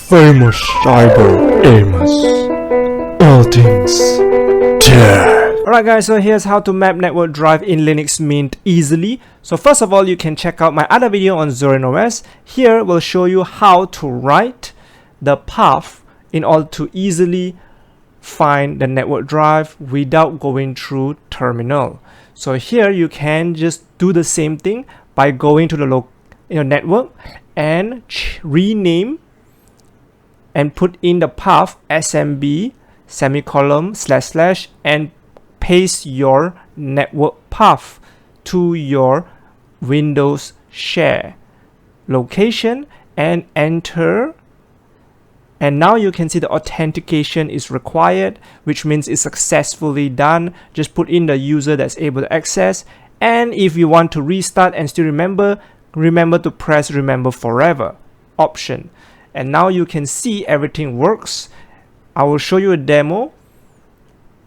Famous Cyber Amos. All things tech. Alright guys, so here's how to map network drive in Linux Mint easily. So first of all, you can check out my other video on Zorin OS. Here we'll show you how to write the path in order to easily find the network drive without going through terminal. So here you can just do the same thing by going to the network and rename and put in the path smb semicolon / and paste your network path to your Windows share location and enter. And now you can see the authentication is required, which means it's successfully done. Just put in the user that's able to access, and if you want to restart and still remember to press remember forever option. And now you can see everything works. I will show you a demo.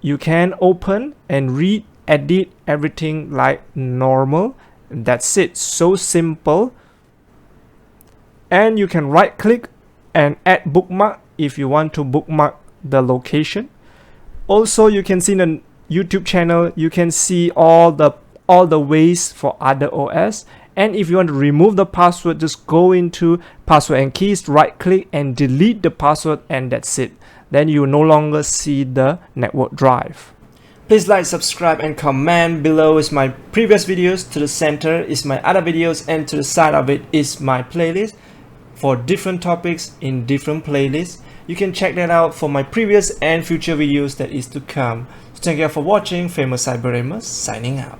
You can open and read, edit everything like normal. That's it. So simple. And you can right click and add bookmark if you want to bookmark the location. Also, you can see in the YouTube channel, you can see all the ways for other OS. And if you want to remove the password, just go into password and keys, right click and delete the password, and that's it. Then you no longer see the network drive. Please like, subscribe and comment. Below is my previous videos, to the center is my other videos, and to the side of it is my playlist for different topics in different playlists. You can check that out for my previous and future videos that is to come. So thank you for watching. Famous Cyber Amos signing out.